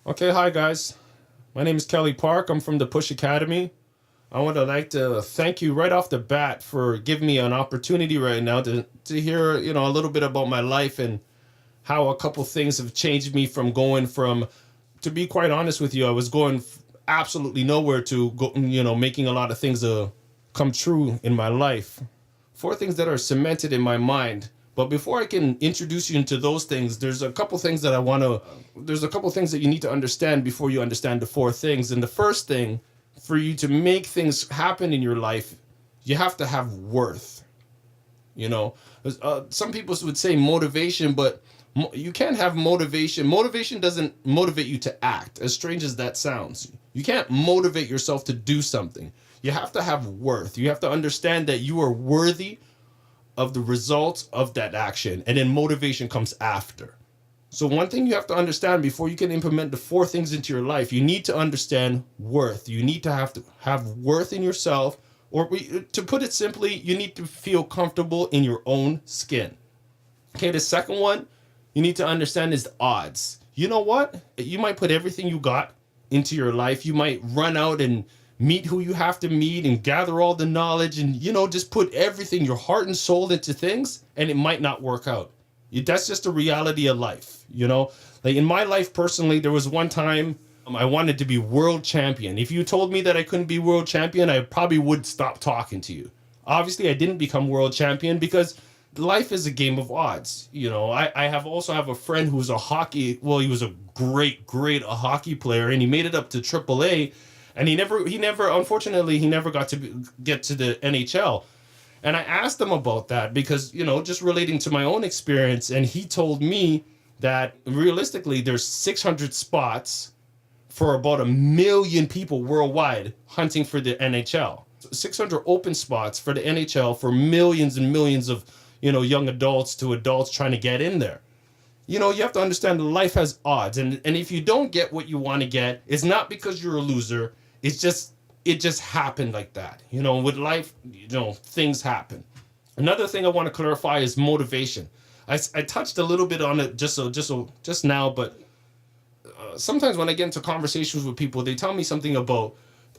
Okay, hi guys. My name is Kelly Parke. I'm from the Push Academy. I would like to thank you right off the bat for giving me an opportunity right now to hear, a little bit about my life and how a couple things have changed me from going from, to be quite honest with you, I was going absolutely nowhere to go, making a lot of things come true in my life. Four things that are cemented in my mind. But before I can introduce you into those things, there's a couple things that you need to understand before you understand the four things. And the first thing, for you to make things happen in your life, you have to have worth. You know, some people would say motivation, but you can't have motivation. Motivation doesn't motivate you to act, as strange as that sounds. You can't motivate yourself to do something. You have to have worth. You have to understand that you are worthy of the results of that action, and then motivation comes after. So one thing you have to understand before you can implement the four things into your life, you need to understand worth. You need to have worth in yourself, or to put it simply, you need to feel comfortable in your own skin. Okay, the second one you need to understand is the odds. You know what? You might put everything you got into your life. You might run out and meet who you have to meet and gather all the knowledge and, just put everything, your heart and soul into things, and it might not work out. That's just the reality of life. Like in my life personally, there was one time I wanted to be world champion. If you told me that I couldn't be world champion, I probably would stop talking to you. Obviously, I didn't become world champion because life is a game of odds. I have a friend who's he was a great a hockey player, and he made it up to AAA, and unfortunately, he never got to get to the NHL. And I asked him about that because, just relating to my own experience, and he told me that realistically there's 600 spots for about 1 million people worldwide hunting for the NHL. 600 open spots for the NHL for millions and millions of, young adults to adults trying to get in there. You have to understand that life has odds. And if you don't get what you want to get, it's not because you're a loser. It just happened like that. With life, things happen. Another thing I want to clarify is motivation. I touched a little bit on it just now, but sometimes when I get into conversations with people, they tell me something about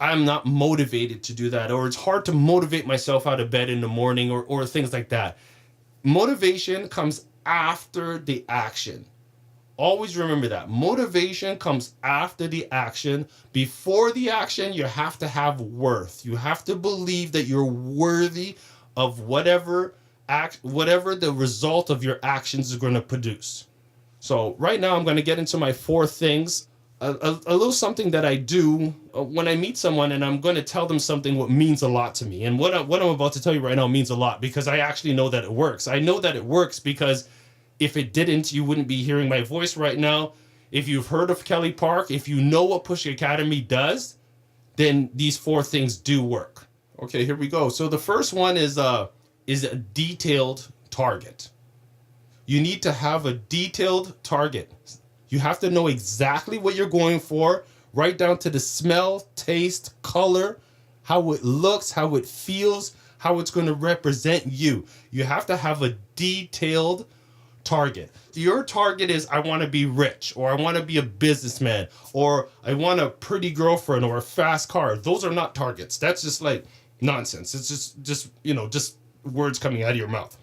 I'm not motivated to do that, or it's hard to motivate myself out of bed in the morning, or things like that. Motivation comes after the action. Always remember that. Motivation comes after the action. Before the action, you have to have worth. You have to believe that you're worthy of whatever the result of your actions is going to produce. So right now I'm going to get into my four things. A little something that I do when I meet someone and I'm going to tell them something what means a lot to me. And what I'm about to tell you right now means a lot because I actually know that it works. I know that it works because if it didn't, you wouldn't be hearing my voice right now. If you've heard of Kelly Parke, if you know what Push Academy does, then these four things do work. Okay, here we go. So the first one is a detailed target. You need to have a detailed target. You have to know exactly what you're going for, right down to the smell, taste, color, how it looks, how it feels, how it's going to represent you. You have to have a detailed target. Your target is I want to be rich, or I want to be a businessman, or I want a pretty girlfriend or a fast car. Those are not targets. That's just like nonsense. It's just words coming out of your mouth.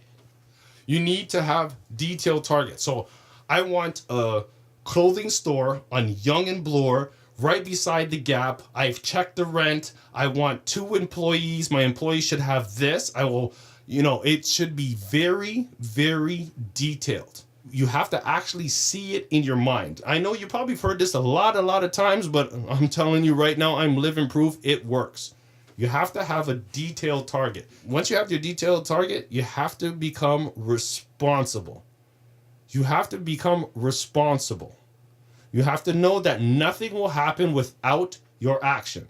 You need to have detailed targets. So I want a clothing store on Young and Bloor right beside the Gap. I've checked the rent. I want 2 employees. My employees should have this. It should be very, very detailed. You have to actually see it in your mind. I know you probably have heard this a lot of times, but I'm telling you right now, I'm living proof it works. You have to have a detailed target. Once you have your detailed target, you have to become responsible. You have to become responsible. You have to know that nothing will happen without your action.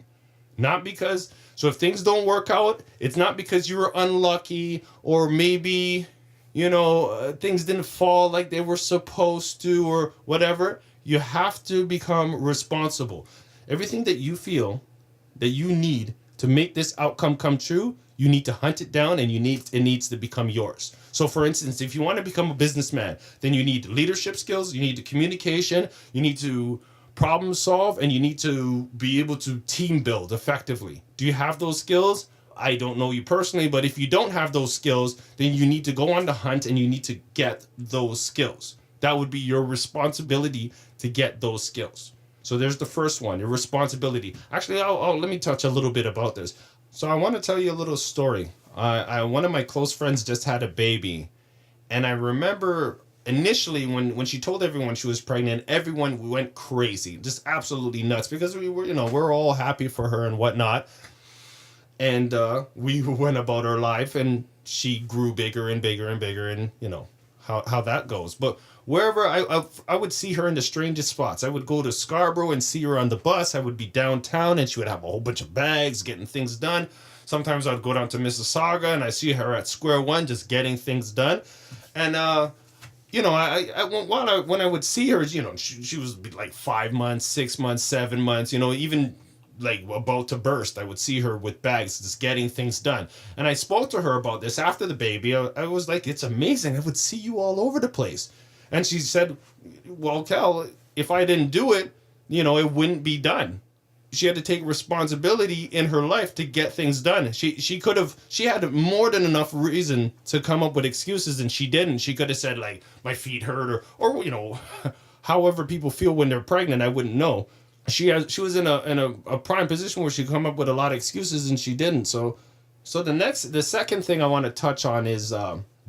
So if things don't work out, it's not because you were unlucky, or maybe, things didn't fall like they were supposed to, or whatever. You have to become responsible. Everything that you feel that you need to make this outcome come true, you need to hunt it down, and it needs to become yours. So for instance, if you want to become a businessman, then you need leadership skills, you need the communication, you need to problem solve, and you need to be able to team build effectively. Do you have those skills? I don't know you personally, but if you don't have those skills, then you need to go on the hunt and you need to get those skills. That would be your responsibility to get those skills. So there's the first one, your responsibility. Actually, let me touch a little bit about this. So I want to tell you a little story. One of my close friends just had a baby, and I remember initially when she told everyone she was pregnant, everyone went crazy, just absolutely nuts, because we were, we're all happy for her and whatnot. And we went about our life, and she grew bigger and bigger and bigger, and how that goes. But wherever I would see her in the strangest spots. I would go to Scarborough and see her on the bus. I would be downtown, and she would have a whole bunch of bags, getting things done. Sometimes I'd go down to Mississauga, and I see her at Square One, just getting things done. And when I would see her, she was like 5 months, 6 months, 7 months, even like about to burst. I would see her with bags, just getting things done. And I spoke to her about this after the baby. I was like, it's amazing. I would see you all over the place. And she said, well, Kel, if I didn't do it, it wouldn't be done. She had to take responsibility in her life to get things done. She had more than enough reason to come up with excuses, and she didn't. She could have said, like, my feet hurt, or however people feel when they're pregnant. I wouldn't know. She was in a prime position where she could come up with a lot of excuses, and she didn't. So the second thing I want to touch on is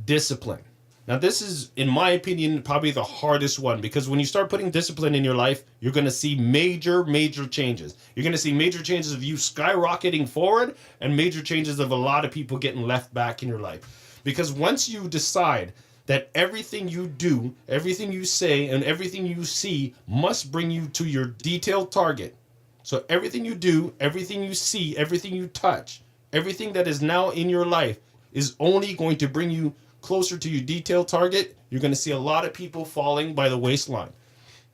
discipline. Now, this is, in my opinion, probably the hardest one, because when you start putting discipline in your life, you're going to see major changes. You're going to see major changes of you skyrocketing forward, and major changes of a lot of people getting left back in your life. Because once you decide that everything you do, everything you say, and everything you see must bring you to your detailed target. So everything you do, everything you see, everything you touch, everything that is now in your life is only going to bring you closer to your detailed target. You're going to see a lot of people falling by the waistline.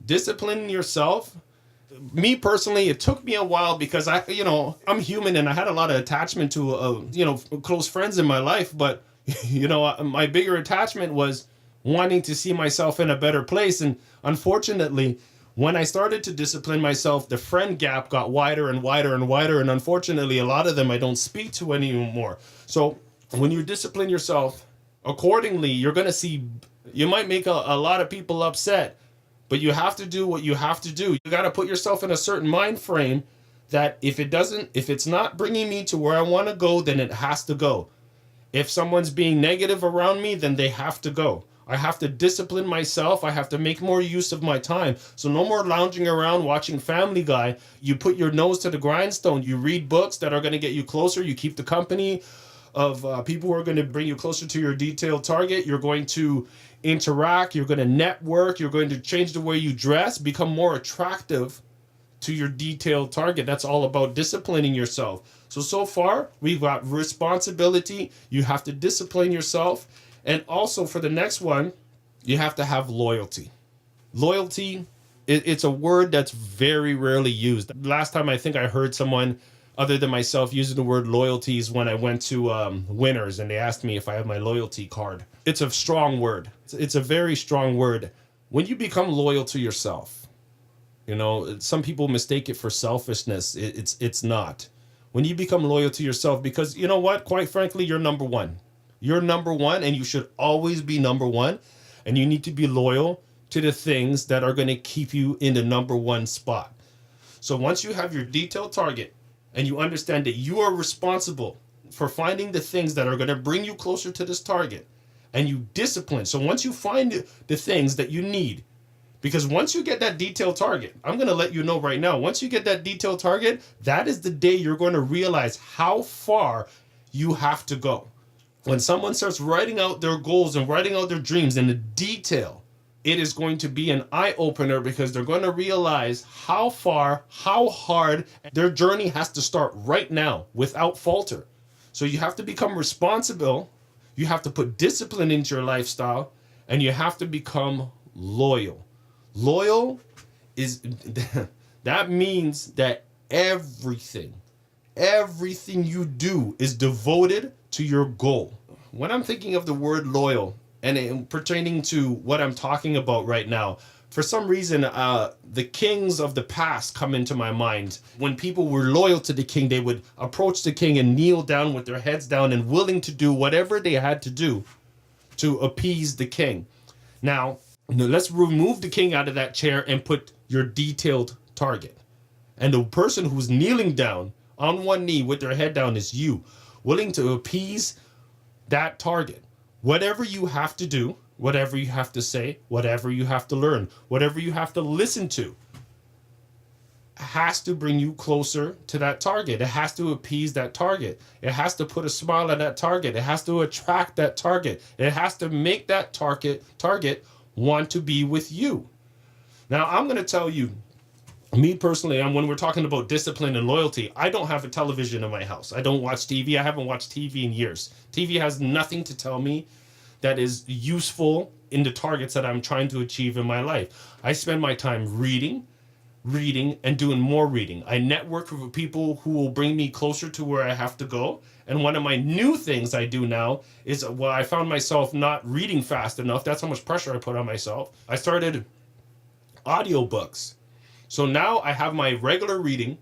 Disciplining yourself. Me personally, it took me a while, because I'm human, and I had a lot of attachment to close friends in my life, but my bigger attachment was wanting to see myself in a better place. And unfortunately, when I started to discipline myself, the friend gap got wider and wider and wider, and unfortunately, a lot of them I don't speak to anymore. So when you discipline yourself accordingly, you're going to see, you might make a lot of people upset, but you have to do what you have to do. You got to put yourself in a certain mind frame that if it's not bringing me to where I want to go, then it has to go. If someone's being negative around me, then they have to go. I have to discipline myself. I have to make more use of my time. So no more lounging around watching Family Guy. You put your nose to the grindstone. You read books that are going to get you closer. You keep the company of people who are going to bring you closer to your detailed target. You're going to interact. You're going to network. You're going to change the way you dress, become more attractive to your detailed target. That's all about disciplining yourself. So far, we've got responsibility. You have to discipline yourself. And also for the next one, you have to have loyalty. Loyalty, it's a word that's very rarely used. Last time I think I heard someone other than myself using the word loyalty is when I went to Winners, and they asked me if I have my loyalty card. It's a strong word. It's a very strong word. When you become loyal to yourself, some people mistake it for selfishness. It's not. When you become loyal to yourself, because you know what? Quite frankly, you're number one. You're number one, and you should always be number one. And you need to be loyal to the things that are going to keep you in the number one spot. So once you have your detailed target and you understand that you are responsible for finding the things that are going to bring you closer to this target, and you discipline. So once you find the things that you need, because once you get that detailed target, I'm going to let you know right now, once you get that detailed target, that is the day you're going to realize how far you have to go. When someone starts writing out their goals and writing out their dreams in the detail, it is going to be an eye-opener, because they're going to realize how far, how hard their journey has to start right now without falter. So you have to become responsible, you have to put discipline into your lifestyle, and you have to become loyal. Loyal is, that means that everything you do is devoted to your goal. When I'm thinking of the word loyal, and pertaining to what I'm talking about right now, For some reason, the kings of the past come into my mind. When people were loyal to the king, they would approach the king and kneel down with their heads down and willing to do whatever they had to do to appease the king. Now, let's remove the king out of that chair and put your detailed target. And the person who's kneeling down on one knee with their head down is you, willing to appease that target. Whatever you have to do, whatever you have to say, whatever you have to learn, whatever you have to listen to, has to bring you closer to that target. It has to appease that target. It has to put a smile on that target. It has to attract that target. It has to make that target want to be with you. Now, I'm going to tell you, me personally, when we're talking about discipline and loyalty, I don't have a television in my house. I don't watch TV. I haven't watched TV in years. TV has nothing to tell me that is useful in the targets that I'm trying to achieve in my life. I spend my time reading, and doing more reading. I network with people who will bring me closer to where I have to go. And one of my new things I do now is, well, I found myself not reading fast enough. That's how much pressure I put on myself. I started audiobooks. So now I have my regular reading,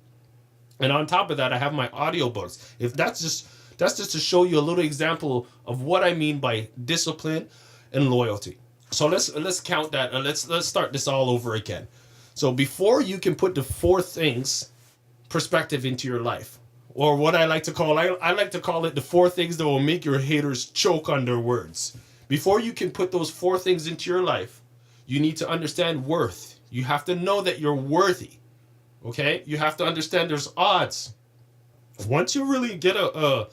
and on top of that, I have my audiobooks. If that's just to show you a little example of what I mean by discipline and loyalty. So let's count that. Let's start this all over again. So before you can put the 4 things perspective into your life, or what I like to call it the 4 things that will make your haters choke on their words. Before you can put those 4 things into your life, you need to understand worth. You have to know that you're worthy. Okay? You have to understand there's odds. Once you really get a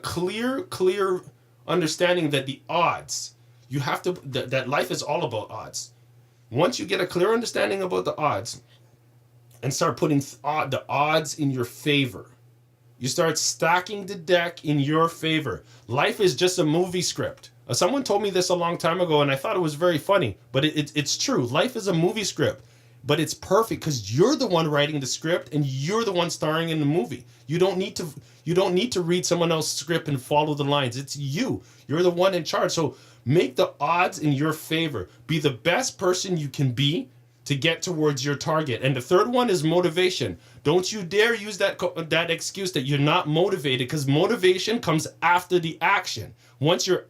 clear understanding that the odds, you have to that life is all about odds. Once you get a clear understanding about the odds and start putting the odds in your favor, you start stacking the deck in your favor. Life is just a movie script. Someone told me this a long time ago, and I thought it was very funny, but it's true. Life is a movie script, but it's perfect because you're the one writing the script and you're the one starring in the movie. You don't need to read someone else's script and follow the lines. It's you. You're the one in charge. So make the odds in your favor. Be the best person you can be to get towards your target. And the third one is motivation. Don't you dare use that excuse that you're not motivated, because motivation comes after the action. Once you're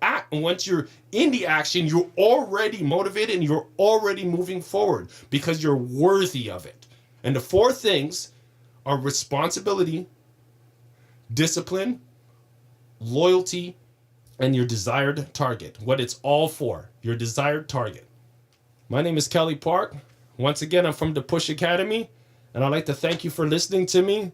in the action, you're already motivated and you're already moving forward because you're worthy of it. And the 4 things are responsibility, discipline, loyalty, and your desired target. What it's all for, your desired target. My name is Kelly Parke. Once again, I'm from the Push Academy, and I'd like to thank you for listening to me.